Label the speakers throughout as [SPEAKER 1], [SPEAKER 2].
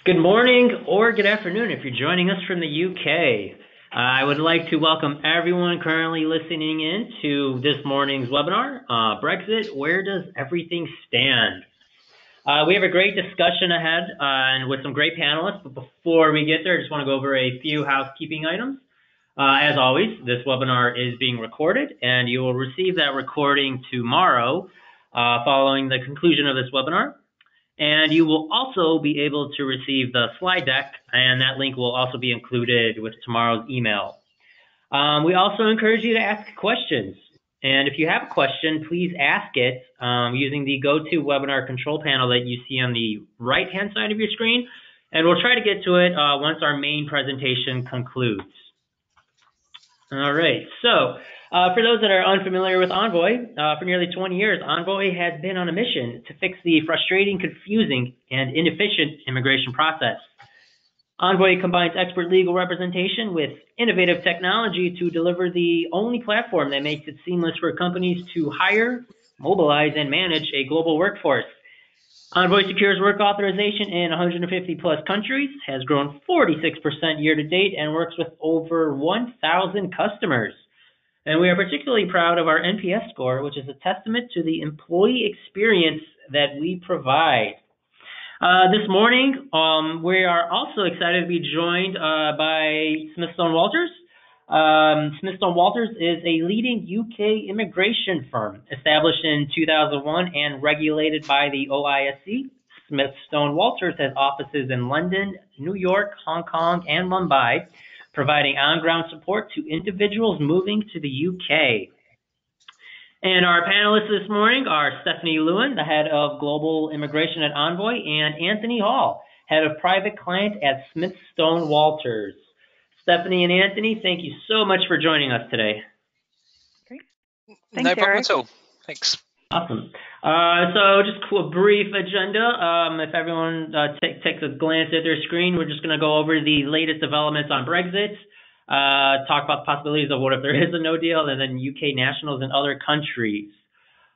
[SPEAKER 1] Good morning or good afternoon if you're joining us from the UK. I would like to welcome everyone currently listening in to this morning's webinar, Brexit, Where Does Everything Stand? We have a great discussion ahead and with some great panelists, but before we get there, I just want to go over a few housekeeping items. As always, this webinar is being recorded, and you will receive that recording tomorrow following the conclusion of this webinar. And you will also be able to receive the slide deck, and that link will also be included with tomorrow's email. We also encourage you to ask questions. And if you have a question, please ask it using the GoToWebinar control panel that you see on the right-hand side of your screen. And we'll try to get to it once our main presentation concludes. All right, so for those that are unfamiliar with Envoy, for nearly 20 years, Envoy has been on a mission to fix the frustrating, confusing, and inefficient immigration process. Envoy combines expert legal representation with innovative technology to deliver the only platform that makes it seamless for companies to hire, mobilize, and manage a global workforce. Envoy secures work authorization in 150 plus countries, has grown 46% year to date, and works with over 1,000 customers. And we are particularly proud of our NPS score, which is a testament to the employee experience that we provide. This morning, we are also excited to be joined by Smithstone Walters. Smithstone Walters is a leading UK immigration firm established in 2001 and regulated by the OISC. Smithstone Walters has offices in London, New York, Hong Kong, and Mumbai, providing on-ground support to individuals moving to the UK. And our panelists this morning are Stephanie Lewin, the head of global immigration at Envoy, and Anthony Hall, head of private client at Smithstone Walters. Stephanie and Anthony, thank you so much for joining us today.
[SPEAKER 2] Great. Thanks, no problem at all. Thanks.
[SPEAKER 1] Awesome. So just a brief agenda. If everyone takes a glance at their screen, we're just going to go over the latest developments on Brexit, talk about the possibilities of what if there is a no deal, and then UK nationals in other countries.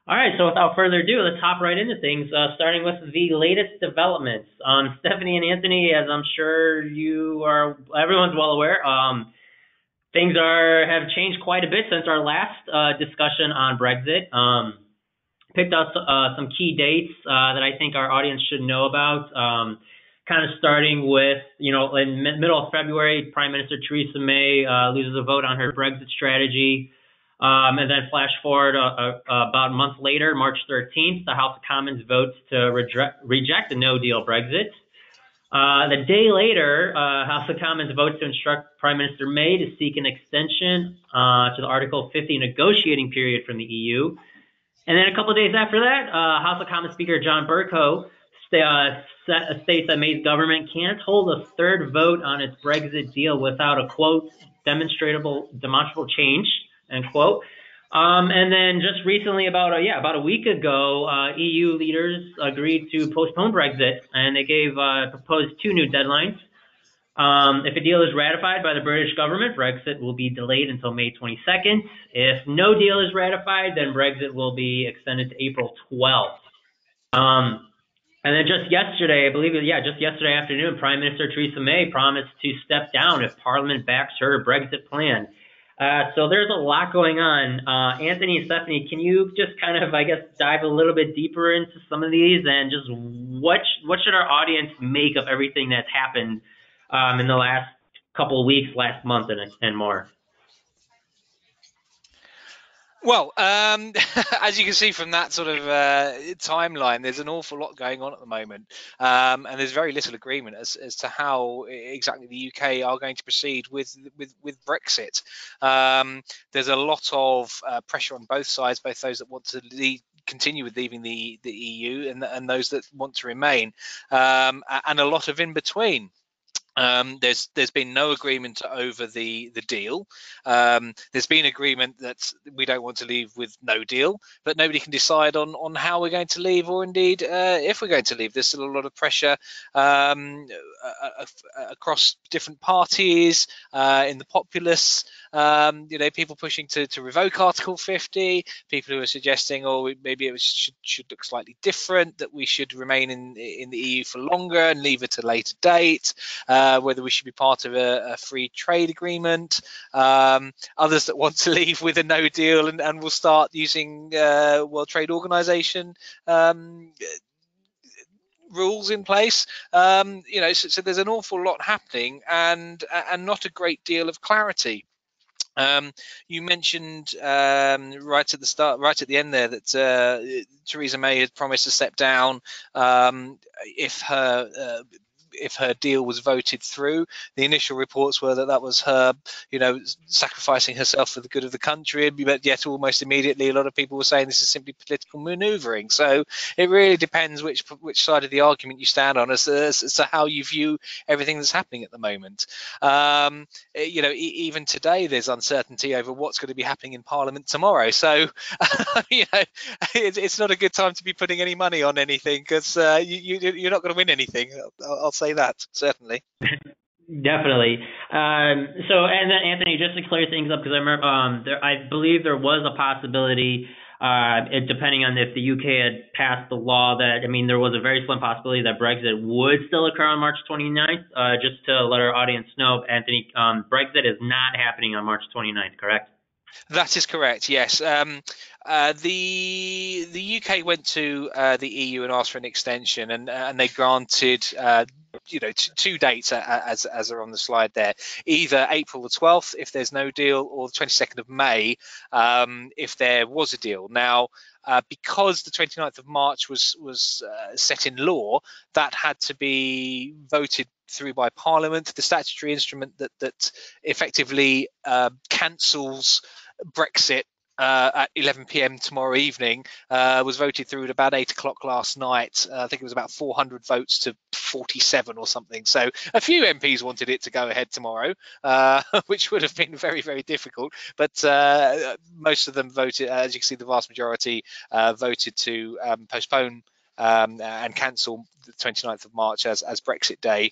[SPEAKER 1] All right, so without further ado, let's hop right into things, starting with the latest developments. Stephanie and Anthony, as I'm sure everyone's well aware, things have changed quite a bit since our last discussion on Brexit. Picked out some key dates that I think our audience should know about. Kind of starting with, in middle of February, Prime Minister Theresa May loses a vote on her Brexit strategy. And then flash forward about a month later, March 13th, the House of Commons votes to reject the no-deal Brexit. The day later, House of Commons votes to instruct Prime Minister May to seek an extension to the Article 50 negotiating period from the EU. And then a couple of days after that, House of Commons Speaker John Bercow states that May's government can't hold a third vote on its Brexit deal without a, quote, demonstrable change, end quote. And then just recently, about a week ago, EU leaders agreed to postpone Brexit, and they proposed two new deadlines. If a deal is ratified by the British government, Brexit will be delayed until May 22nd. If no deal is ratified, then Brexit will be extended to April 12th. And then just yesterday, just yesterday afternoon, Prime Minister Theresa May promised to step down if Parliament backs her Brexit plan. So there's a lot going on. Anthony and Stephanie, can you just kind of, dive a little bit deeper into some of these, and just what should our audience make of everything that's happened in the last couple of weeks, last month, and more?
[SPEAKER 2] Well, as you can see from that sort of timeline, there's an awful lot going on at the moment, and there's very little agreement as to how exactly the UK are going to proceed with Brexit. There's a lot of pressure on both sides, both those that want to continue with leaving the EU and those that want to remain, and a lot of in between. There's been no agreement over the deal. There's been agreement that we don't want to leave with no deal, but nobody can decide on how we're going to leave, or indeed if we're going to leave. There's still a lot of pressure across different parties in the populace People pushing to revoke Article 50, people who are suggesting, maybe it should look slightly different, that we should remain in the EU for longer and leave it at a later date, whether we should be part of a free trade agreement, others that want to leave with a no deal and will start using World Trade Organization rules in place. So there's an awful lot happening and not a great deal of clarity. You mentioned right at the end there, that Theresa May had promised to step down if her deal was voted through. The initial reports were that was her, sacrificing herself for the good of the country, but yet almost immediately a lot of people were saying this is simply political manoeuvring. So it really depends which side of the argument you stand on as to how you view everything that's happening at the moment. Even today there's uncertainty over what's going to be happening in Parliament tomorrow. So it's not a good time to be putting any money on anything, because you're not going to win anything. I'll say that, certainly.
[SPEAKER 1] Definitely. And then Anthony, just to clear things up, because I remember I believe there was a possibility, depending on if the UK had passed the law, that there was a very slim possibility that Brexit would still occur on March 29th. Just to let our audience know, Anthony, Brexit is not happening on March 29th, correct?
[SPEAKER 2] That is correct, yes. The UK went to the EU and asked for an extension, and they granted two dates as are on the slide there, either April the 12th if there's no deal, or the 22nd of May if there was a deal. Now, because the 29th of March was set in law, that had to be voted through by Parliament. The statutory instrument that effectively cancels Brexit at 11 p.m. tomorrow evening was voted through at about 8 o'clock last night. I think it was about 400 votes to 47 or something. So a few MPs wanted it to go ahead tomorrow, which would have been very, very difficult. But most of them voted, as you can see, the vast majority voted to postpone and cancel the 29th of March as Brexit Day,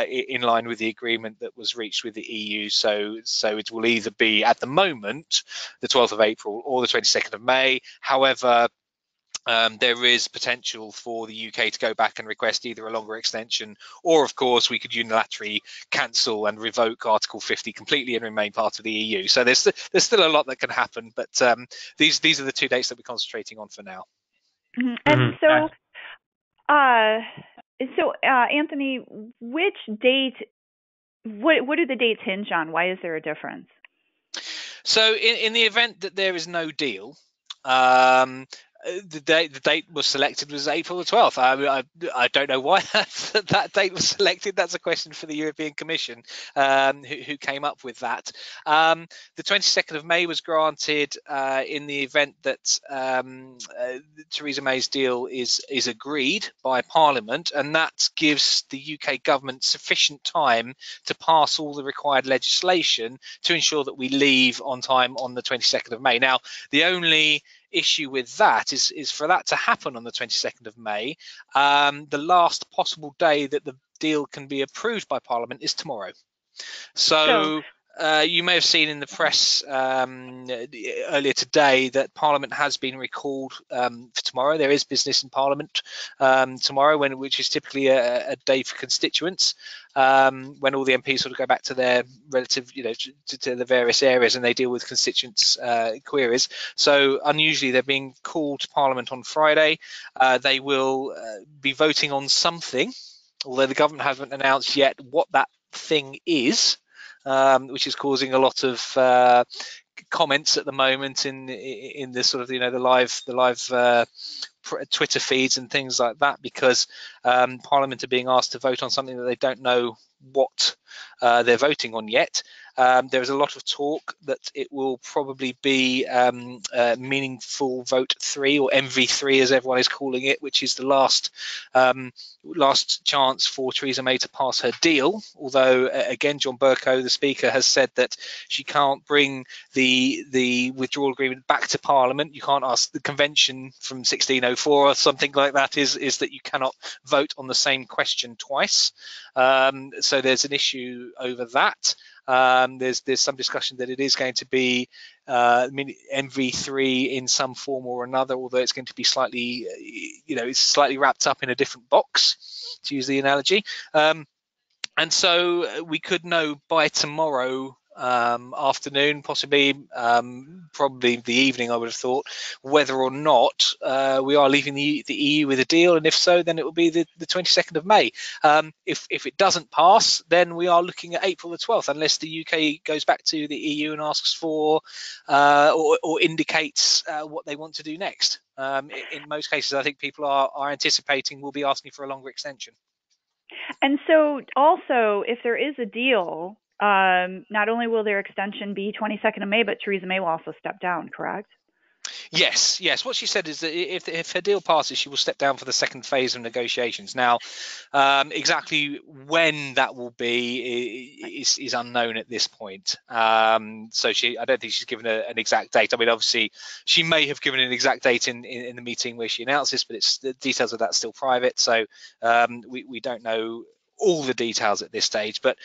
[SPEAKER 2] in line with the agreement that was reached with the EU. So it will either be, at the moment, the 12th of April or the 22nd of May. However, there is potential for the UK to go back and request either a longer extension, or of course we could unilaterally cancel and revoke Article 50 completely and remain part of the EU. So there's still a lot that can happen, but these are the two dates that we're concentrating on for now.
[SPEAKER 3] And so Anthony, which date? What do the dates hinge on? Why is there a difference?
[SPEAKER 2] So in the event that there is no deal, the date was selected was April the 12th. I don't know why that date was selected. That's a question for the European Commission, who came up with that. The 22nd of May was granted in the event that Theresa May's deal is agreed by Parliament, and that gives the UK government sufficient time to pass all the required legislation to ensure that we leave on time on the 22nd of May. Now, the only issue with that is for that to happen on the 22nd of May, the last possible day that the deal can be approved by Parliament is tomorrow. So you may have seen in the press earlier today that Parliament has been recalled for tomorrow. There is business in Parliament tomorrow, which is typically a day for constituents, when all the MPs sort of go back to their relative, to the various areas, and they deal with constituents' queries. So unusually, they're being called to Parliament on Friday. They will be voting on something, although the government hasn't announced yet what that thing is. Which is causing a lot of comments at the moment in the sort of the live Twitter feeds and things like that, because Parliament are being asked to vote on something that they don't know what they're voting on yet. There is a lot of talk that it will probably be meaningful vote 3, or MV3 as everyone is calling it, which is the last chance for Theresa May to pass her deal. Although again, John Bercow, the Speaker, has said that she can't bring the withdrawal agreement back to Parliament. You can't ask the convention from 1604 or something like that. Is that you cannot vote on the same question twice. So there's an issue over that. There's some discussion that it is going to be MV3 in some form or another, although it's going to be slightly, it's slightly wrapped up in a different box, to use the analogy. And so we could know by tomorrow afternoon, possibly, probably the evening, I would have thought, whether or not we are leaving the EU with a deal, and if so, then it will be the 22nd of May. If it doesn't pass, then we are looking at April the 12th, unless the UK goes back to the EU and asks for or indicates what they want to do next. In most cases, I think people are anticipating we'll be asking for a longer extension.
[SPEAKER 3] And so also, if there is a deal, not only will their extension be 22nd of May, but Theresa May will also step down, correct?
[SPEAKER 2] Yes. What she said is that if her deal passes, she will step down for the second phase of negotiations. Now, exactly when that will be is unknown at this point. So I don't think she's given an exact date. I mean, obviously, she may have given an exact date in the meeting where she announced this, but the details of that's still private. So we don't know all the details at this stage. But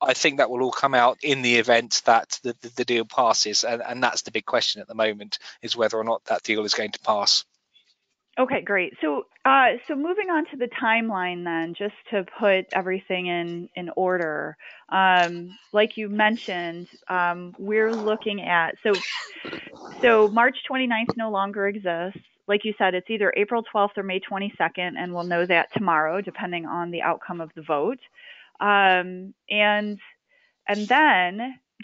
[SPEAKER 2] I think that will all come out in the event that the deal passes, and that's the big question at the moment, is whether or not that deal is going to pass.
[SPEAKER 3] Okay, great. So moving on to the timeline then, just to put everything in order, like you mentioned, we're looking at, so March 29th no longer exists. Like you said, it's either April 12th or May 22nd, and we'll know that tomorrow, depending on the outcome of the vote. And then,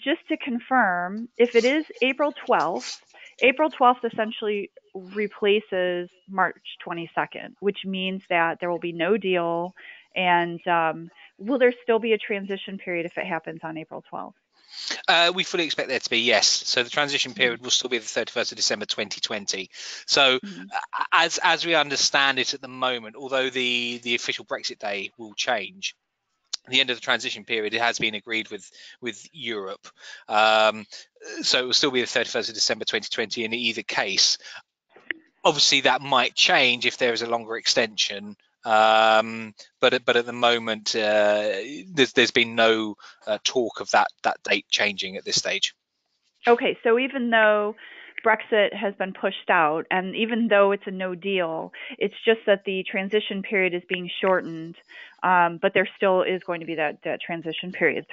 [SPEAKER 3] just to confirm, if it is April 12th essentially replaces March 22nd, which means that there will be no deal. And will there still be a transition period if it happens on April 12th?
[SPEAKER 2] We fully expect there to be, yes. So the transition period will still be the 31st of December 2020. So as we understand it at the moment, although the official Brexit day will change, the end of the transition period, it has been agreed with Europe. So it will still be the 31st of December 2020 in either case. Obviously, that might change if there is a longer extension. But at the moment, there's been no talk of that date changing at this stage.
[SPEAKER 3] Okay, so even though Brexit has been pushed out, and even though it's a no deal, it's just that the transition period is being shortened, but there still is going to be that transition period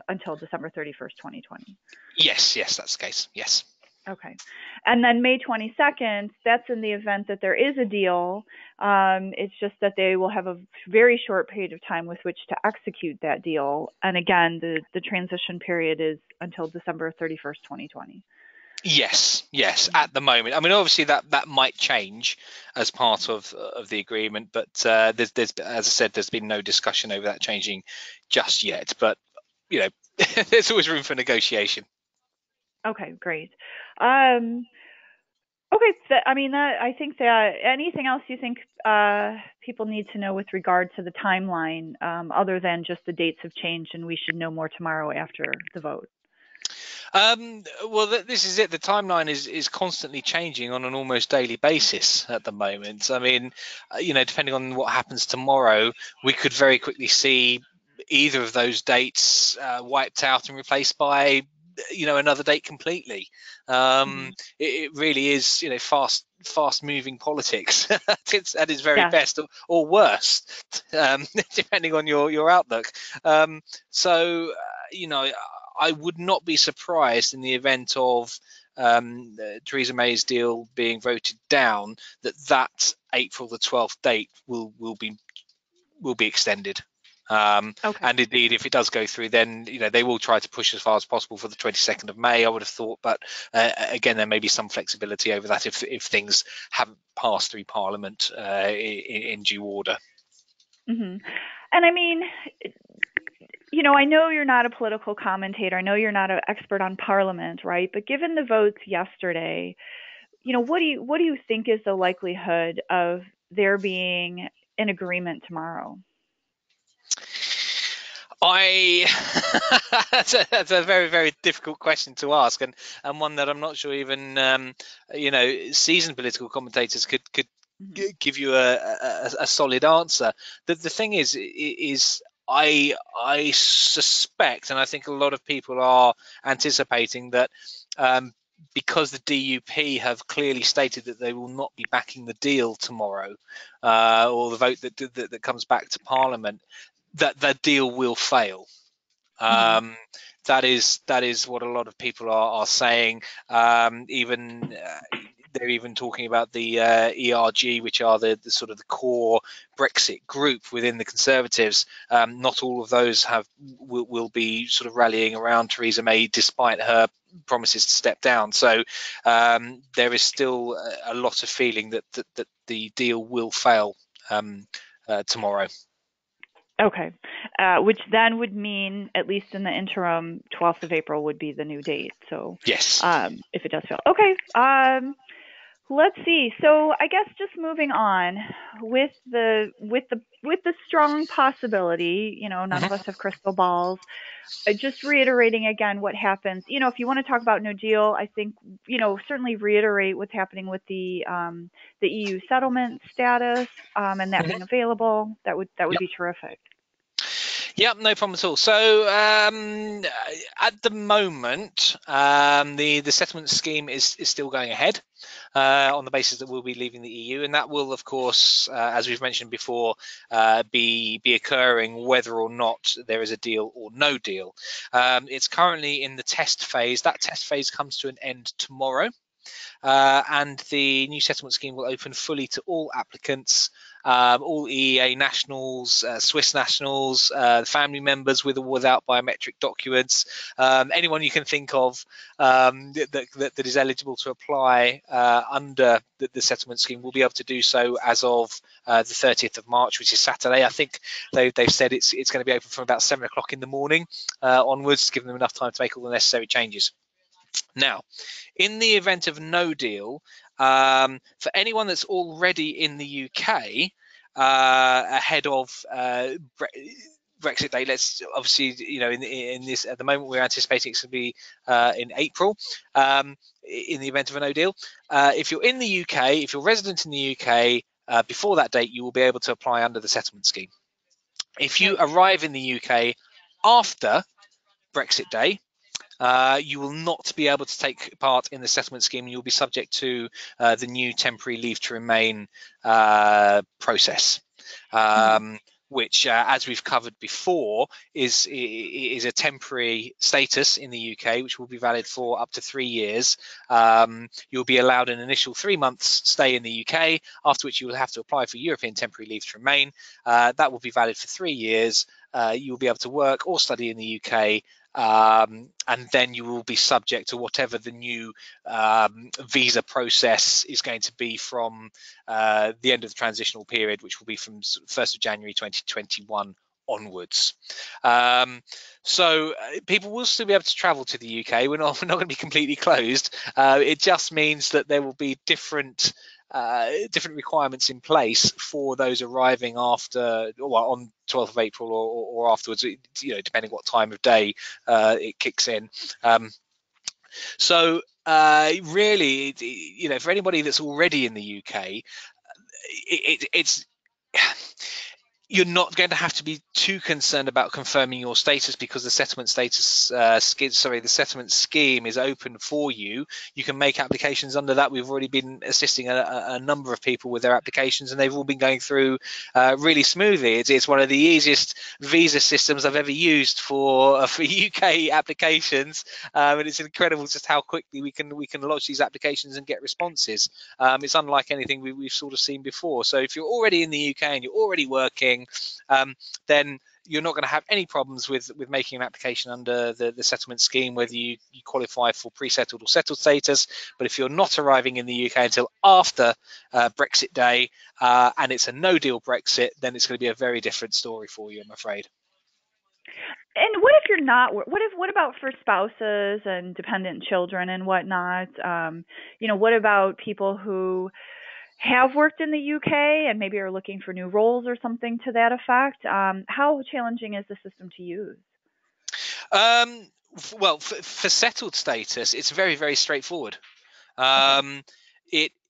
[SPEAKER 3] until December 31st, 2020.
[SPEAKER 2] Yes, that's the case, yes.
[SPEAKER 3] Okay. And then May 22nd, that's in the event that there is a deal. It's just that they will have a very short period of time with which to execute that deal. And again, the transition period is until December 31st, 2020.
[SPEAKER 2] Yes, at the moment. I mean, obviously that might change as part of the agreement, but there's as I said, there's been no discussion over that changing just yet. But there's always room for negotiation.
[SPEAKER 3] Okay, great. Okay, I think that anything else you think people need to know with regard to the timeline, other than just the dates have changed and we should know more tomorrow after the vote?
[SPEAKER 2] Well, this is it. The timeline is constantly changing on an almost daily basis at the moment. I mean, depending on what happens tomorrow, we could very quickly see either of those dates wiped out and replaced by another date completely. It really is fast moving politics at its very best, or worst, depending on your outlook. I would not be surprised in the event of Theresa May's deal being voted down that April the 12th date will be extended. And indeed, if it does go through, then they will try to push as far as possible for the 22nd of May, I would have thought. But again, there may be some flexibility over that if things haven't passed through Parliament in due order.
[SPEAKER 3] And I mean, I know you're not a political commentator. I know you're not an expert on Parliament, right? But given the votes yesterday, what do you think is the likelihood of there being an agreement tomorrow?
[SPEAKER 2] That's a very, very difficult question to ask, and one that I'm not sure even seasoned political commentators could give you a solid answer. The thing is I suspect, and I think a lot of people are anticipating that because the DUP have clearly stated that they will not be backing the deal tomorrow, or the vote that comes back to Parliament, that the deal will fail. That is what a lot of people are saying. Even they're even talking about the ERG, which are the sort of the core Brexit group within the Conservatives. Not all of those will be sort of rallying around Theresa May, despite her promises to step down. So there is still a lot of feeling that the deal will fail tomorrow.
[SPEAKER 3] Okay, which then would mean, at least in the interim, 12th of April would be the new date. So
[SPEAKER 2] yes,
[SPEAKER 3] if it does fail, okay. Let's see. So I guess just moving on with the strong possibility. None of us have crystal balls. Just reiterating again what happens. If you want to talk about no deal, I think certainly reiterate what's happening with the EU settlement status and that being available. That would be terrific.
[SPEAKER 2] Yep, no problem at all. So at the moment, the settlement scheme is still going ahead on the basis that we'll be leaving the EU, and that will, of course, as we've mentioned before, be occurring whether or not there is a deal or no deal. It's currently in the test phase. That test phase comes to an end tomorrow. And the new settlement scheme will open fully to all applicants, all EEA nationals, Swiss nationals, family members with or without biometric documents, anyone you can think of that is eligible to apply under the settlement scheme will be able to do so as of the 30th of March, which is Saturday. I think they've said it's going to be open from about 7 o'clock in the morning onwards, giving them enough time to make all the necessary changes. Now, in the event of no deal, for anyone that's already in the UK ahead of Brexit Day, let's obviously, in this at the moment we're anticipating it's going to be in April. In the event of a no deal, if you're in the UK, if you're resident in the UK before that date, you will be able to apply under the settlement scheme. If you arrive in the UK after Brexit Day, you will not be able to take part in the settlement scheme, and you'll be subject to the new temporary leave to remain process, which, as we've covered before, is a temporary status in the UK, which will be valid for up to 3 years. You'll be allowed an initial 3 months stay in the UK, after which you will have to apply for European temporary leave to remain. That will be valid for 3 years. You will be able to work or study in the UK, and then you will be subject to whatever the new visa process is going to be from the end of the transitional period, which will be from 1st of January 2021 onwards. So people will still be able to travel to the UK. We're not going to be completely closed. It just means that there will be different requirements in place for those arriving after, on 12th of April or afterwards, depending what time of day it kicks in. So really, for anybody that's already in the UK, it's you're not going to have to be too concerned about confirming your status, because the settlement the settlement scheme is open for you. You can make applications under that. We've already been assisting a number of people with their applications, and they've all been going through really smoothly. It's one of the easiest visa systems I've ever used for UK applications, and it's incredible just how quickly we can lodge these applications and get responses. It's unlike anything we've sort of seen before. So if you're already in the UK and you're already working, then you're not going to have any problems with making an application under the settlement scheme, whether you qualify for pre-settled or settled status. But if you're not arriving in the UK until after Brexit Day, and it's a no-deal Brexit, then it's going to be a very different story for you, I'm afraid.
[SPEAKER 3] And what if you're not? What about for spouses and dependent children and whatnot? What about people who have worked in the UK and maybe are looking for new roles or something to that effect? How challenging is the system to use?
[SPEAKER 2] Well, for settled status, it's very, very straightforward.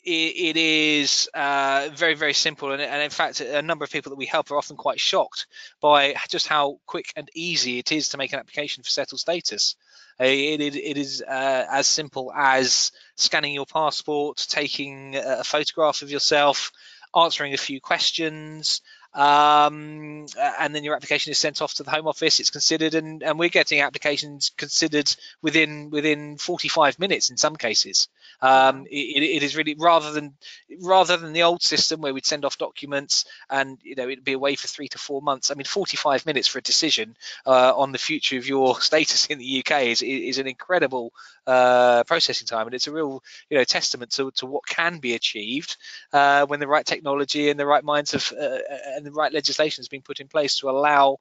[SPEAKER 2] it is very, very simple, and in fact, a number of people that we help are often quite shocked by just how quick and easy it is to make an application for settled status. It is as simple as scanning your passport, taking a photograph of yourself, answering a few questions, and then your application is sent off to the Home Office. It's considered, and we're getting applications considered within 45 minutes in some cases.
[SPEAKER 3] Wow.
[SPEAKER 2] It is really rather than the old system where we'd send off documents and it'd be away for 3 to 4 months. I mean, 45 minutes for a decision on the future of your status in the UK is an incredible processing time, and it's a real testament to what can be achieved when the right technology and the right minds of and the right legislation has been put in place to allow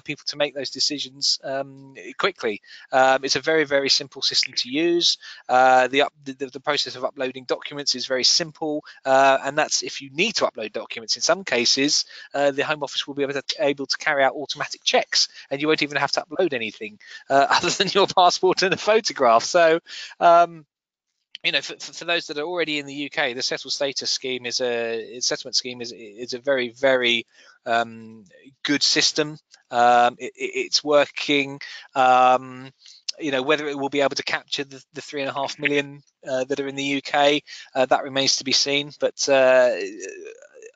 [SPEAKER 2] people to make those decisions quickly. It's a very, very simple system to use. The process of uploading documents is very simple, and that's if you need to upload documents. In some cases, the Home Office will be able to carry out automatic checks, and you won't even have to upload anything other than your passport and a photograph. So for those that are already in the UK, the settled status scheme settlement scheme is a very, very good system. It's working. Whether it will be able to capture the 3.5 million that are in the UK, that remains to be seen. But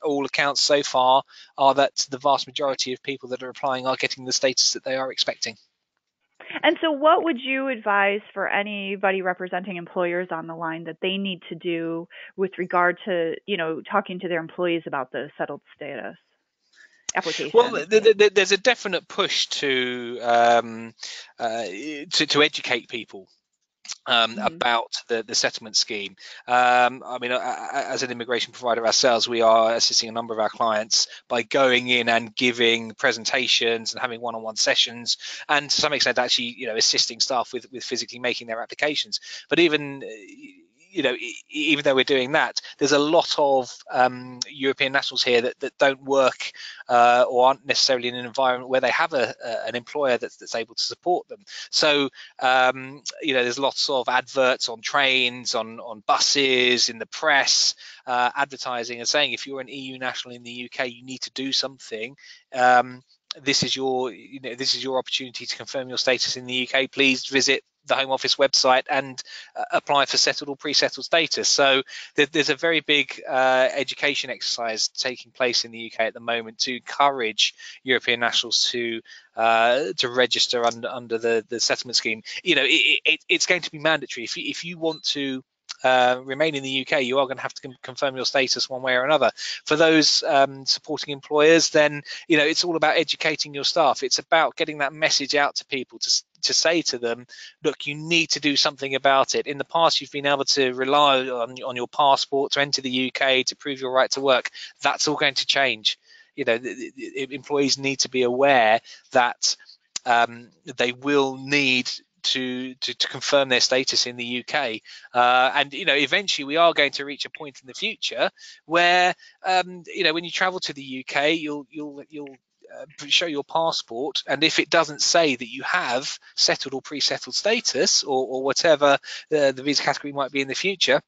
[SPEAKER 2] all accounts so far are that the vast majority of people that are applying are getting the status that they are expecting.
[SPEAKER 3] And so what would you advise for anybody representing employers on the line that they need to do with regard to, talking to their employees about the settled status application?
[SPEAKER 2] Well, there's a definite push to educate people about the settlement scheme. As an immigration provider ourselves, we are assisting a number of our clients by going in and giving presentations and having one-on-one sessions, and to some extent actually assisting staff with physically making their applications. But even though we're doing that, there's a lot of European nationals here that don't work or aren't necessarily in an environment where they have an employer that's able to support them. So there's lots of adverts on trains, on buses, in the press, advertising and saying if you're an EU national in the UK, you need to do something. This is your opportunity to confirm your status in the UK. Please visit the Home Office website and apply for settled or pre-settled status. So there's a very big education exercise taking place in the UK at the moment to encourage European nationals to register under the settlement scheme. It's going to be mandatory if you want to remain in the UK. You are going to have to confirm your status one way or another. For those supporting employers, then it's all about educating your staff. It's about getting that message out to people to say to them, look, you need to do something about it. In the past, you've been able to rely on your passport to enter the UK to prove your right to work. That's all going to change. Employees need to be aware that they will need to confirm their status in the UK, and eventually we are going to reach a point in the future where when you travel to the UK, you'll show your passport, and if it doesn't say that you have settled or pre-settled status or whatever the visa category might be in the future,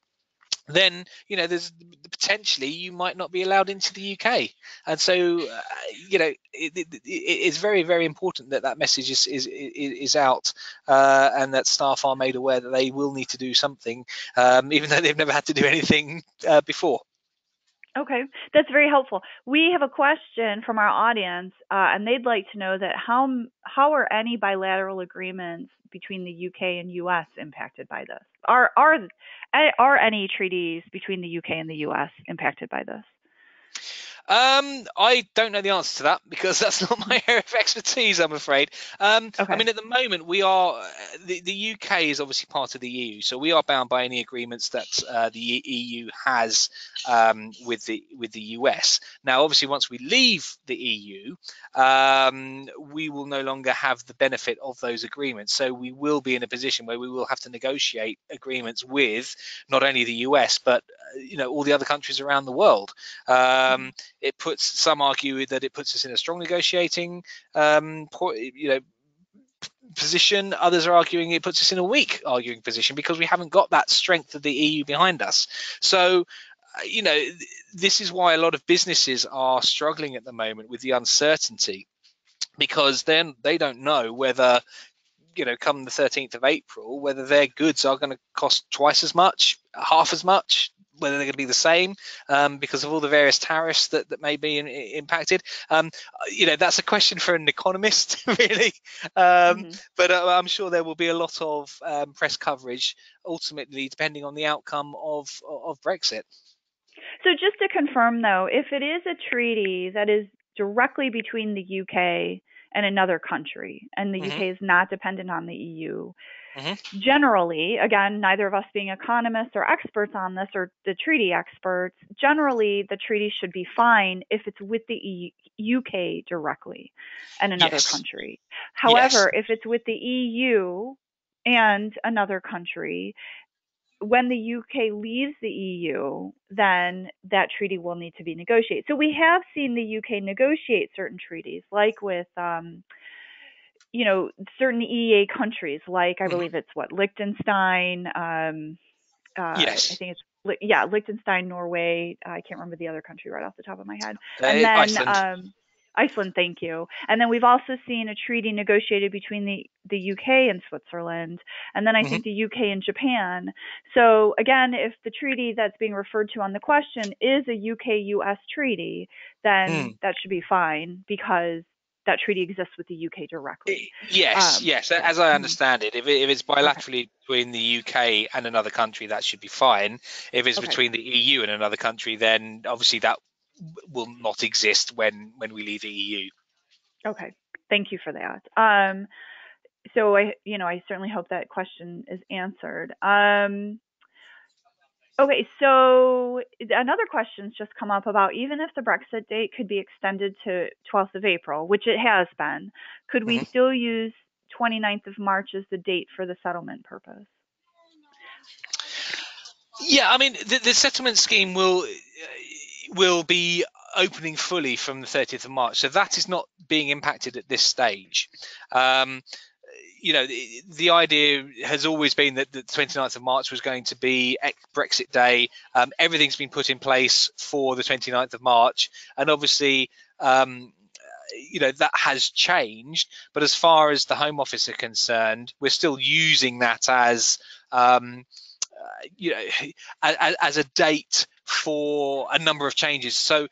[SPEAKER 2] then there's potentially you might not be allowed into the UK. And so it's very, very important that message is out, and that staff are made aware that they will need to do something, even though they've never had to do anything before.
[SPEAKER 3] Okay, that's very helpful. We have a question from our audience, and they'd like to know that how are any bilateral agreements between the UK and US impacted by this? Are any treaties between the UK and the US impacted by this?
[SPEAKER 2] I don't know the answer to that because that's not my area of expertise, I'm afraid.
[SPEAKER 3] Okay.
[SPEAKER 2] I mean, at the moment, we are the UK is obviously part of the EU, so we are bound by any agreements that the EU has with the US. Now, obviously, once we leave the EU, we will no longer have the benefit of those agreements. So we will be in a position where we will have to negotiate agreements with not only the US but all the other countries around the world. Some argue that it puts us in a strong negotiating position. Others are arguing it puts us in a weak arguing position because we haven't got that strength of the EU behind us. So, this is why a lot of businesses are struggling at the moment with the uncertainty, because then they don't know whether, come the 13th of April, whether their goods are going to cost twice as much, half as much, whether they're going to be the same, because of all the various tariffs that may be impacted. That's a question for an economist, really. But I'm sure there will be a lot of press coverage, ultimately, depending on the outcome of Brexit.
[SPEAKER 3] So just to confirm, though, if it is a treaty that is directly between the UK and another country, and the UK is not dependent on the EU, generally, again, neither of us being economists or experts on this, or the treaty experts, generally the treaty should be fine if it's with the UK directly and another country. However, if it's with the EU and another country, when the UK leaves the EU, then that treaty will need to be negotiated. So we have seen the UK negotiate certain treaties, like with, certain EEA countries, like I believe it's Liechtenstein. I think it's Liechtenstein, Norway. I can't remember the other country right off the top of my head. And then Iceland, thank you. And then we've also seen a treaty negotiated between the UK and Switzerland, and then I think the UK and Japan. So again, if the treaty that's being referred to on the question is a UK-US treaty, then that should be fine because that treaty exists with the UK directly.
[SPEAKER 2] Yes. As I understand it, if it's bilaterally between the UK and another country, that should be fine. If it's between the EU and another country, then obviously that will not exist when we leave the EU.
[SPEAKER 3] Okay, thank you for that. So I certainly hope that question is answered. Okay, so another question's just come up about even if the Brexit date could be extended to 12th of April, which it has been, could we still use 29th of March as the date for the settlement purpose?
[SPEAKER 2] Yeah, I mean, the settlement scheme will be opening fully from the 30th of March, so that is not being impacted at this stage. The idea has always been that the 29th of March was going to be Brexit Day. Everything's been put in place for the 29th of March, and obviously, that has changed. But as far as the Home Office are concerned, we're still using that as as a date for a number of changes. So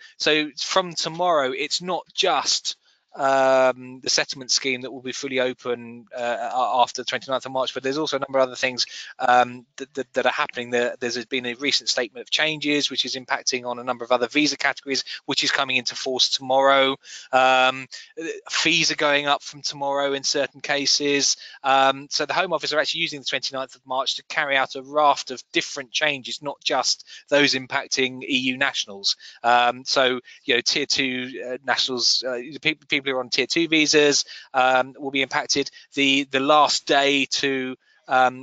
[SPEAKER 2] from tomorrow, it's not just the settlement scheme that will be fully open after the 29th of March, but there's also a number of other things that are happening. There's been a recent statement of changes which is impacting on a number of other visa categories, which is coming into force tomorrow. Fees are going up from tomorrow in certain cases. So the Home Office are actually using the 29th of March to carry out a raft of different changes, not just those impacting EU nationals. So tier 2 nationals, people who are on tier 2 visas will be impacted. The last day to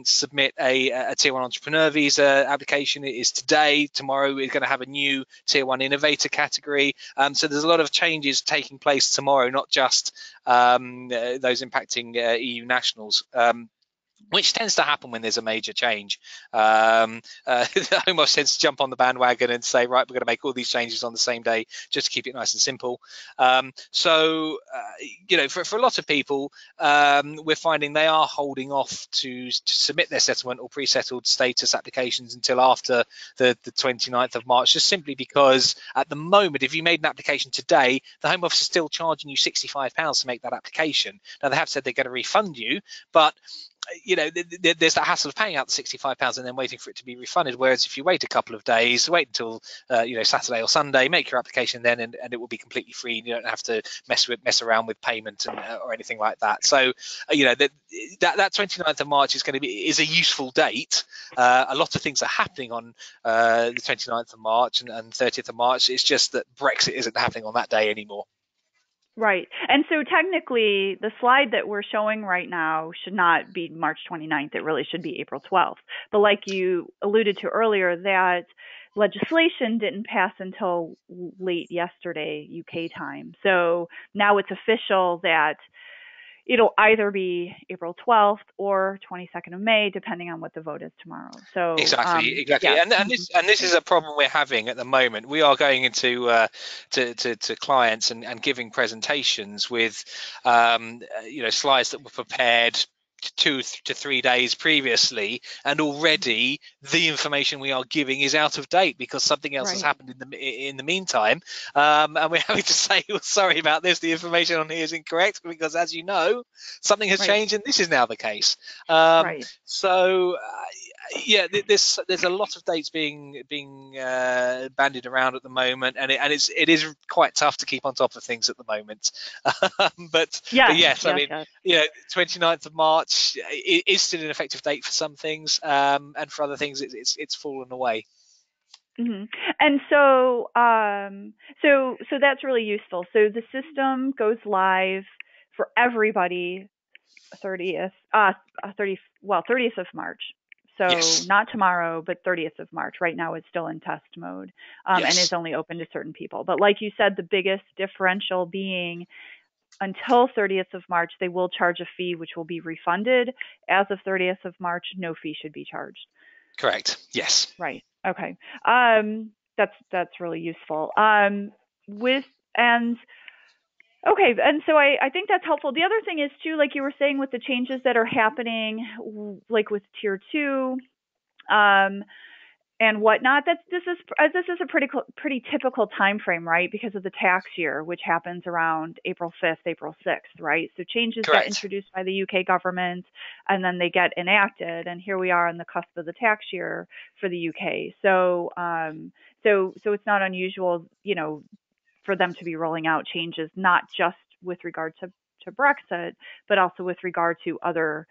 [SPEAKER 2] submit a tier 1 entrepreneur visa application is today. Tomorrow we're going to have a new tier 1 innovator category. So there's a lot of changes taking place tomorrow, not just those impacting EU nationals. Which tends to happen when there's a major change. The Home Office tends to jump on the bandwagon and say, right, we're going to make all these changes on the same day just to keep it nice and simple. So for a lot of people, we're finding they are holding off to submit their settlement or pre-settled status applications until after the 29th of March, just simply because at the moment, if you made an application today, the Home Office is still charging you £65 to make that application. Now, they have said they're going to refund you, but there's that hassle of paying out the £65 and then waiting for it to be refunded. Whereas if you wait a couple of days, wait until Saturday or Sunday, make your application then, and it will be completely free. And you don't have to mess around with payment or anything like that. So that 29th of March is a useful date. A lot of things are happening on the 29th of March and 30th of March. It's just that Brexit isn't happening on that day anymore.
[SPEAKER 3] Right. And so technically, the slide that we're showing right now should not be March 29th. It really should be April 12th. But like you alluded to earlier, that legislation didn't pass until late yesterday, UK time. So now it's official that it'll either be April 12th or 22nd of May, depending on what the vote is tomorrow. So
[SPEAKER 2] Exactly.
[SPEAKER 3] yeah.
[SPEAKER 2] And this is a problem we're having at the moment. We are going into to clients and giving presentations with slides that were prepared 2 to 3 days previously, and already the information we are giving is out of date because something else has happened in the meantime, and we're having to say, well, sorry about this, the information on here is incorrect because, as you know, something has changed and this is now the case. So yeah, there's a lot of dates being bandied around at the moment, and it is quite tough to keep on top of things at the moment. But yes, I mean, 29th of March is still an effective date for some things, and for other things, it's fallen away.
[SPEAKER 3] Mm-hmm. And so that's really useful. So the system goes live for everybody 30th of March. So
[SPEAKER 2] yes.
[SPEAKER 3] Not tomorrow, but 30th of March. Right now it's still in test mode, and is only open to certain people. But like you said, the biggest differential being until 30th of March, they will charge a fee, which will be refunded. As of 30th of March, no fee should be charged.
[SPEAKER 2] Correct. Yes.
[SPEAKER 3] Right. Okay. That's really useful. Okay, and so I think that's helpful. The other thing is too, like you were saying, with the changes that are happening, like with Tier 2, and whatnot. This is a pretty typical time frame, right? Because of the tax year, which happens around April 5th, April 6th, right? So changes get introduced by the UK government, and then they get enacted, and here we are on the cusp of the tax year for the UK. So it's not unusual, for them to be rolling out changes, not just with regard to Brexit, but also with regard to other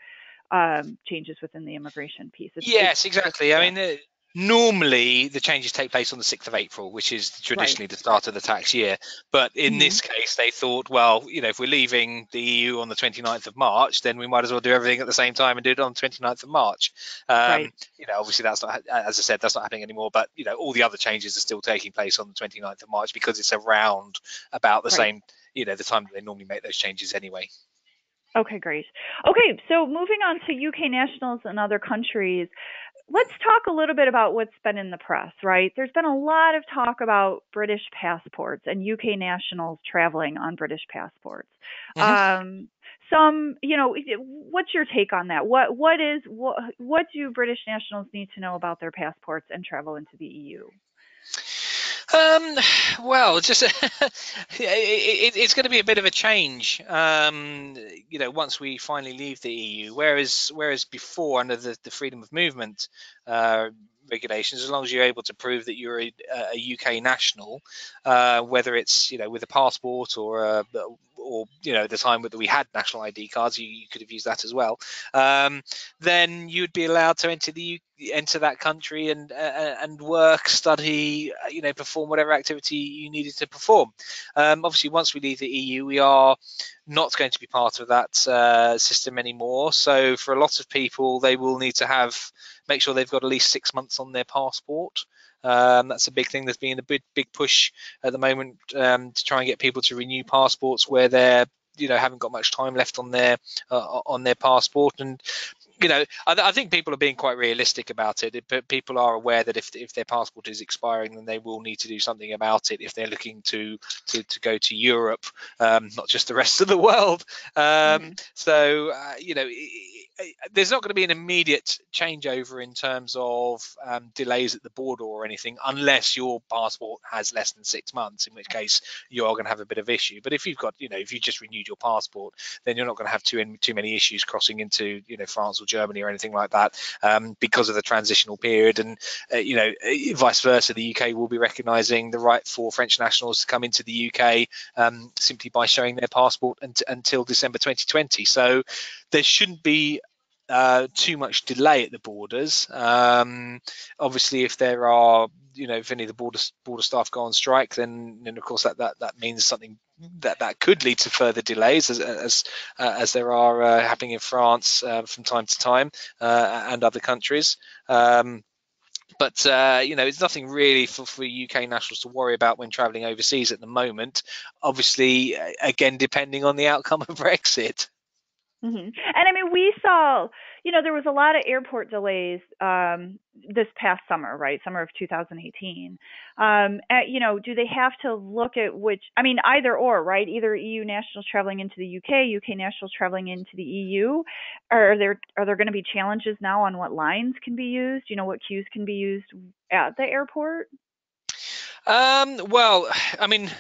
[SPEAKER 3] changes within the immigration piece.
[SPEAKER 2] Exactly. I mean, normally the changes take place on the 6th of April, which is traditionally the start of the tax year. But in this case, they thought, well, if we're leaving the EU on the 29th of March, then we might as well do everything at the same time and do it on the 29th of March. Obviously that's not, as I said, that's not happening anymore. But, all the other changes are still taking place on the 29th of March because it's around about the same, the time that they normally make those changes anyway.
[SPEAKER 3] Okay, great. Okay, so moving on to UK nationals and other countries, let's talk a little bit about what's been in the press, right? There's been a lot of talk about British passports and UK nationals traveling on British passports. What's your take on that? What do British nationals need to know about their passports and travel into the EU?
[SPEAKER 2] Well, just it's going to be a bit of a change, once we finally leave the EU. Whereas before, under the freedom of movement regulations, as long as you're able to prove that you're a UK national, whether it's with a passport or the time that we had national ID cards, you could have used that as well. Then you'd be allowed to enter that country and work, study, perform whatever activity you needed to perform. Obviously, once we leave the EU, we are not going to be part of that system anymore. So for a lot of people, they will need to make sure they've got at least 6 months on their passport. That's a big thing. There's been a big push at the moment to try and get people to renew passports where they're haven't got much time left on their passport. And I think people are being quite realistic about it. But people are aware that if their passport is expiring, then they will need to do something about it if they're looking to go to Europe, not just the rest of the world. So there's not going to be an immediate changeover in terms of delays at the border or anything, unless your passport has less than 6 months, in which case you are going to have a bit of issue. But if you've got, if you just renewed your passport, then you're not going to have too many issues crossing into, France or Germany or anything like that, because of the transitional period. And vice versa, the UK will be recognising the right for French nationals to come into the UK simply by showing their passport until December 2020. So there shouldn't be too much delay at the borders. Obviously, if there are, if any of the border staff go on strike, then of course that means something that could lead to further delays, as there are happening in France from time to time, and other countries. But it's nothing really for UK nationals to worry about when travelling overseas at the moment. Obviously, again, depending on the outcome of Brexit.
[SPEAKER 3] And I mean, we saw, there was a lot of airport delays this past summer, right? Summer of 2018. Do they have to look at which? I mean, either or, right? Either EU nationals traveling into the UK, UK nationals traveling into the EU. Are there going to be challenges now on what lines can be used? What queues can be used at the airport?
[SPEAKER 2] Well, I mean,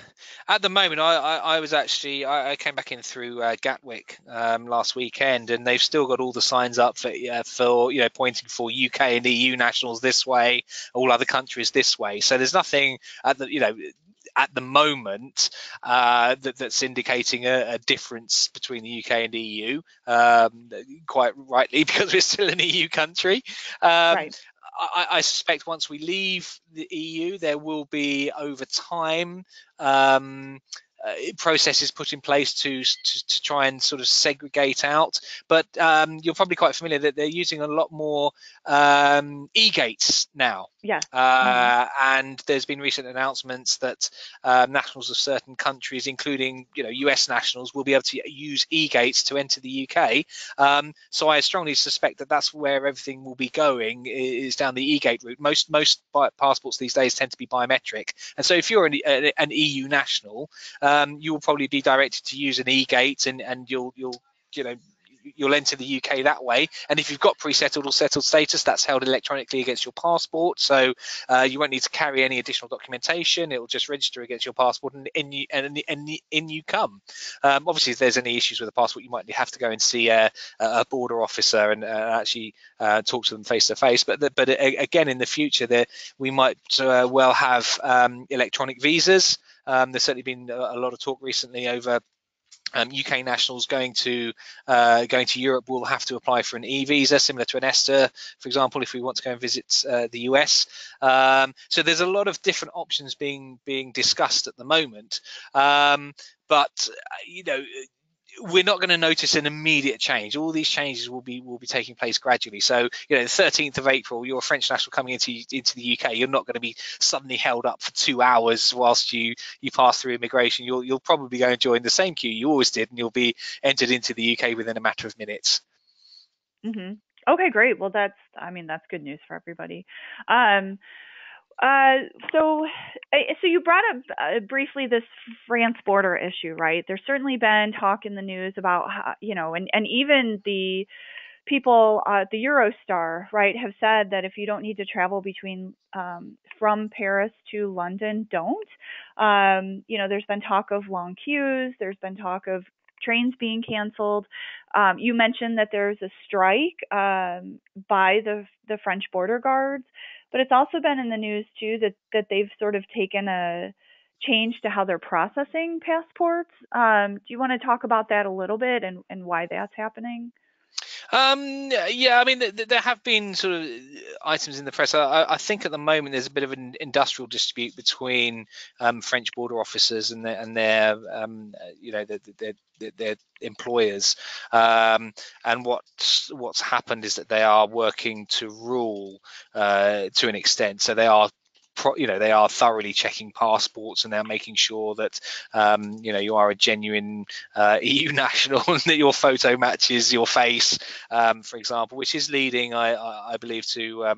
[SPEAKER 2] at the moment, I was actually I came back in through Gatwick last weekend, and they've still got all the signs up for pointing for UK and EU nationals this way, all other countries this way. So there's nothing at the moment that's indicating a difference between the UK and the EU. Quite rightly, because we're still an EU country.
[SPEAKER 3] Right.
[SPEAKER 2] I suspect once we leave the EU, there will be over time processes put in place to try and sort of segregate out. But you're probably quite familiar that they're using a lot more e-gates now.
[SPEAKER 3] Yeah.
[SPEAKER 2] And there's been recent announcements that nationals of certain countries, including US nationals, will be able to use e-gates to enter the UK. So I strongly suspect that that's where everything will be going, is down the e-gate route. Most passports these days tend to be biometric, and so if you're an EU national, you will probably be directed to use an e-gate, and you'll enter the UK that way. And if you've got pre-settled or settled status, that's held electronically against your passport, so you won't need to carry any additional documentation. It will just register against your passport, and in you come. Obviously, if there's any issues with the passport, you might have to go and see a border officer and actually talk to them face to face. But again, in the future, we might well have electronic visas. There's certainly been a lot of talk recently over UK nationals going to Europe will have to apply for an e-visa, similar to an ESTA, for example, if we want to go and visit the US. So there's a lot of different options being discussed at the moment. But we're not going to notice an immediate change. All these changes will be taking place gradually. So, the 13th of April, you're a French national coming into the UK. You're not going to be suddenly held up for 2 hours whilst you pass through immigration. You'll probably go and join the same queue you always did, and you'll be entered into the UK within a matter of minutes.
[SPEAKER 3] Okay, great. Well, that's good news for everybody. So you brought up briefly this France border issue, right? There's certainly been talk in the news about how, and even the people at the Eurostar, right, have said that if you don't need to travel from Paris to London, don't. There's been talk of long queues. There's been talk of trains being canceled. You mentioned that there's a strike by the French border guards, but it's also been in the news too that they've sort of taken a change to how they're processing passports. Do you want to talk about that a little bit and why that's happening?
[SPEAKER 2] Yeah, I mean, there have been sort of items in the press. I think at the moment there's a bit of an industrial dispute between French border officers and their employers. And what's happened is that they are working to rule to an extent. So they are thoroughly checking passports, and they're making sure that you are a genuine EU national and that your photo matches your face, for example, which is leading, I believe, to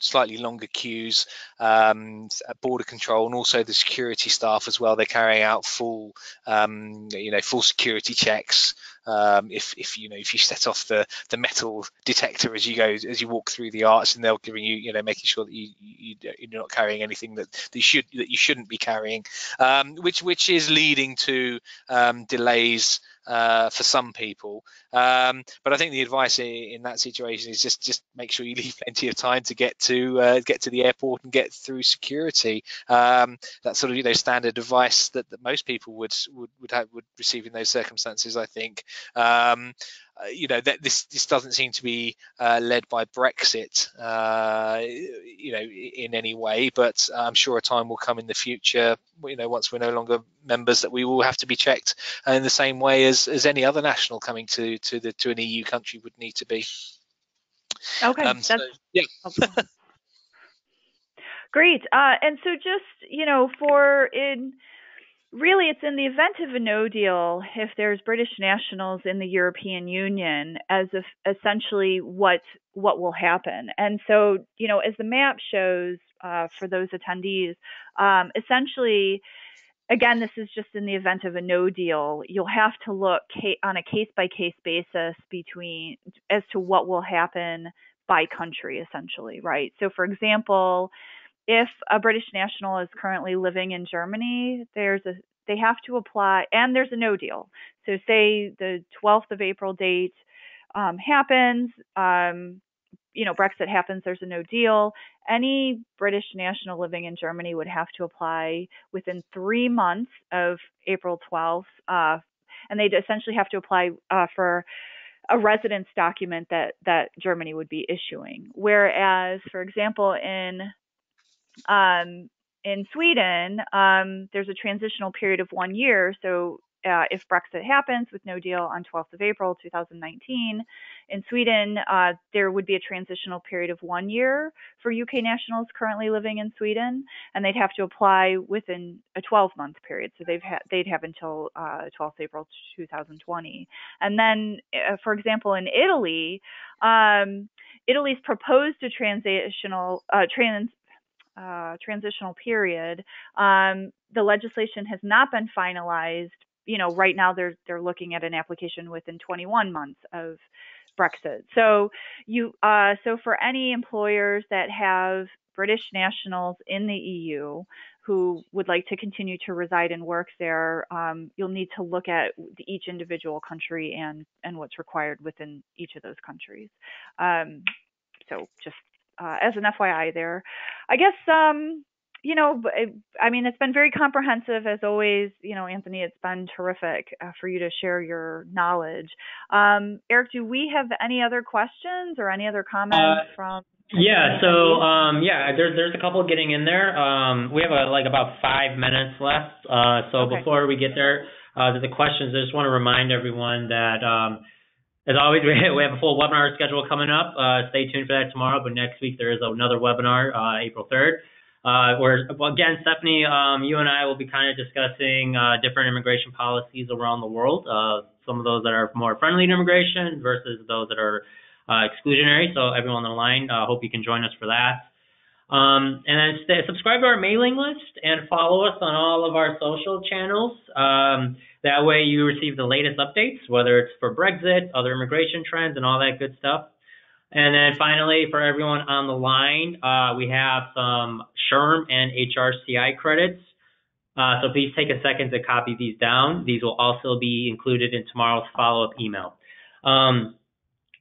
[SPEAKER 2] slightly longer queues at border control, and also the security staff as well. They're carrying out full security checks. If you set off the metal detector as you walk through the arch, and they'll giving making sure that you're not carrying anything that you shouldn't be carrying, which is leading to delays for some people. But I think the advice in that situation is just make sure you leave plenty of time to get to the airport and get through security. That's sort of standard advice that most people would receive in those circumstances, I think. That this doesn't seem to be led by Brexit, in any way, but I'm sure a time will come in the future, once we're no longer members, that we will have to be checked in the same way as any other national coming to an EU country would need to be.
[SPEAKER 3] Okay,
[SPEAKER 2] that's yeah.
[SPEAKER 3] Great. And so just, Really, it's in the event of a no deal, if there's British nationals in the European Union, as if essentially what will happen. And so, as the map shows for those attendees, essentially, again, this is just in the event of a no deal. You'll have to look on a case by case basis as to what will happen by country, essentially, right? So, for example, if a British national is currently living in Germany, they have to apply, and there's a no deal. So say the 12th of April date happens, Brexit happens, there's a no deal. Any British national living in Germany would have to apply within 3 months of April 12th, and they'd essentially have to apply for a residence document that Germany would be issuing. Whereas, for example, in Sweden, there's a transitional period of 1 year. So if Brexit happens with no deal on 12th of April 2019, in Sweden, there would be a transitional period of 1 year for UK nationals currently living in Sweden, and they'd have to apply within a 12-month period. So they'd have until 12th April 2020. And then, for example, in Italy, Italy's proposed a transitional period. The legislation has not been finalized. Right now they're looking at an application within 21 months of Brexit. So so for any employers that have British nationals in the EU who would like to continue to reside and work there, you'll need to look at each individual country and what's required within each of those countries. So just as an FYI there. I guess, it's been very comprehensive as always. Anthony, it's been terrific for you to share your knowledge. Eric, do we have any other questions or any other comments from?
[SPEAKER 1] Yeah, so there's a couple getting in there. We have about 5 minutes left. Okay. Before we get there, to the questions, I just want to remind everyone that as always, we have a full webinar schedule coming up. Stay tuned for that tomorrow. But next week there is another webinar, April 3rd, where, again, Stephanie, you and I will be kind of discussing different immigration policies around the world. Some of those that are more friendly to immigration versus those that are exclusionary. So everyone on the line, hope you can join us for that. And then subscribe to our mailing list and follow us on all of our social channels. That way you receive the latest updates, whether it's for Brexit, other immigration trends, and all that good stuff. And then finally, for everyone on the line, we have some SHRM and HRCI credits. So please take a second to copy these down. These will also be included in tomorrow's follow-up email.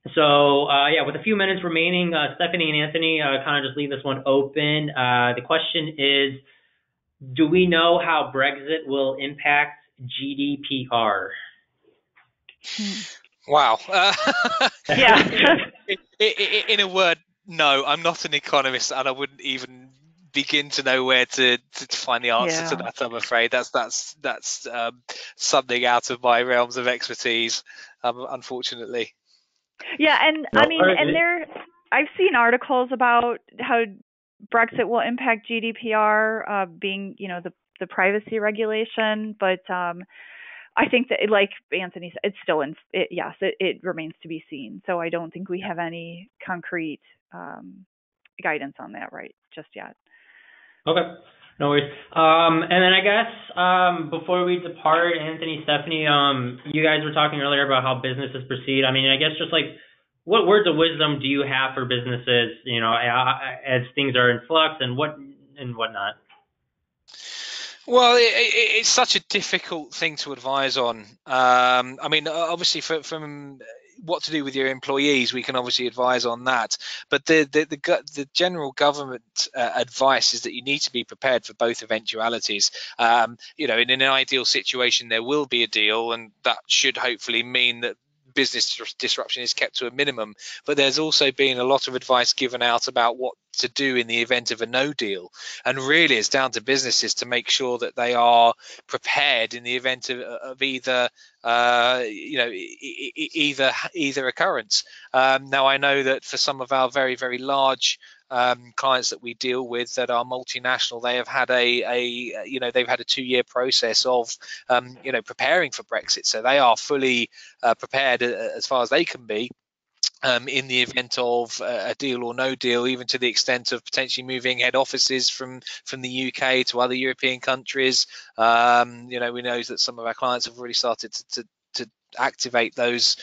[SPEAKER 1] With a few minutes remaining, Stephanie and Anthony, kind of just leave this one open. The question is, do we know how Brexit will impact GDPR?
[SPEAKER 2] Wow.
[SPEAKER 3] Yeah.
[SPEAKER 2] In a word, no. I'm not an economist, and I wouldn't even begin to know where to find the answer to that. I'm afraid that's something out of my realms of expertise, unfortunately.
[SPEAKER 3] Yeah, and I've seen articles about how Brexit will impact GDPR, being the privacy regulation, but I think that, like Anthony said, it's still it remains to be seen. So I don't think we have any concrete guidance on that just yet.
[SPEAKER 1] Okay, no worries. And then I guess before we depart, Anthony, Stephanie, you guys were talking earlier about how businesses proceed. I mean, I guess just what words of wisdom do you have for businesses, as things are in flux and whatnot?
[SPEAKER 2] Well, it's such a difficult thing to advise on. I mean, obviously, from what to do with your employees, we can obviously advise on that. But the general government advice is that you need to be prepared for both eventualities. In an ideal situation, there will be a deal, and that should hopefully mean that business disruption is kept to a minimum. But there's also been a lot of advice given out about what to do in the event of a no deal, and really it's down to businesses to make sure that they are prepared in the event of either either occurrence. Now I know that for some of our very, very large clients that we deal with that are multinational, they have had they've had a 2-year process of preparing for Brexit, so they are fully prepared as far as they can be. In the event of a deal or no deal, even to the extent of potentially moving head offices from the UK to other European countries. We know that some of our clients have already started to activate those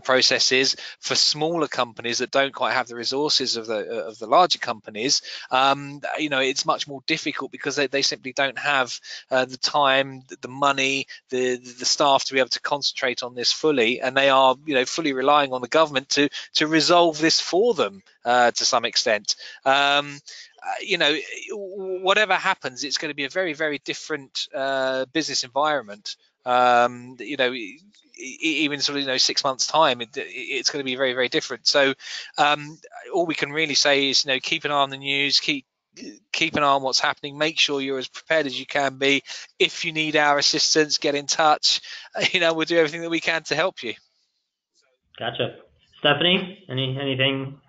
[SPEAKER 2] processes. For smaller companies that don't quite have the resources of the larger companies, it's much more difficult because they simply don't have the time, the money, the staff to be able to concentrate on this fully, and they are fully relying on the government to resolve this for them to some extent. Whatever happens, it's going to be a very, very different business environment. Even sort of 6 months time, it's going to be very, very different. So all we can really say is keep an eye on the news, keep an eye on what's happening, make sure you're as prepared as you can be. If you need our assistance, get in touch. We'll do everything that we can to help you.
[SPEAKER 1] Gotcha. Stephanie, anything?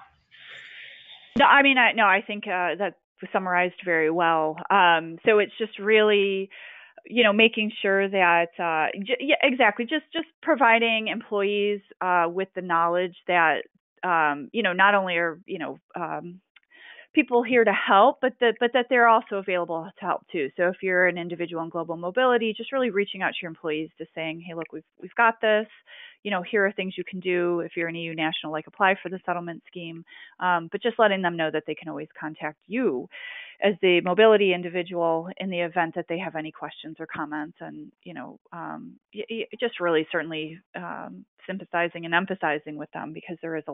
[SPEAKER 3] No, I mean, I think that was summarized very well. So it's just really making sure that, exactly, just providing employees with the knowledge that, not only are, people here to help, but that they're also available to help too. So if you're an individual in global mobility, just really reaching out to your employees to saying, hey, look, we've got this. Here are things you can do. If you're an EU national, like apply for the settlement scheme, but just letting them know that they can always contact you as the mobility individual in the event that they have any questions or comments, and just really certainly sympathizing and empathizing with them, because there is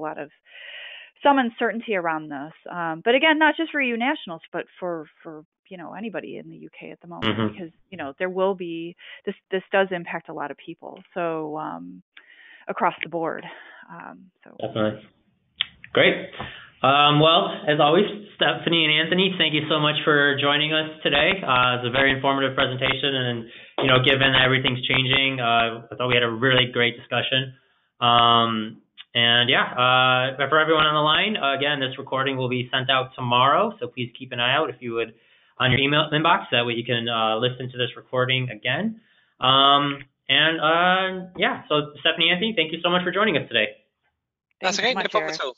[SPEAKER 3] some uncertainty around this. But again, not just for EU nationals, but for anybody in the UK at the moment, because there will be this does impact a lot of people. So across the board.
[SPEAKER 1] Definitely. Great. Well, as always, Stephanie and Anthony, thank you so much for joining us today. It was a very informative presentation, and given that everything's changing, I thought we had a really great discussion. And for everyone on the line, again, this recording will be sent out tomorrow, so please keep an eye out if you would on your email inbox. That way you can listen to this recording again. So Stephanie, Anthony, thank you so much for joining us today.
[SPEAKER 2] That's okay, no problem at all.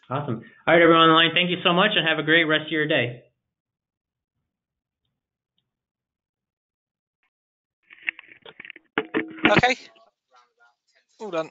[SPEAKER 1] Awesome. All right, everyone on the line, thank you so much, and have a great rest of your day.
[SPEAKER 2] Okay. All done.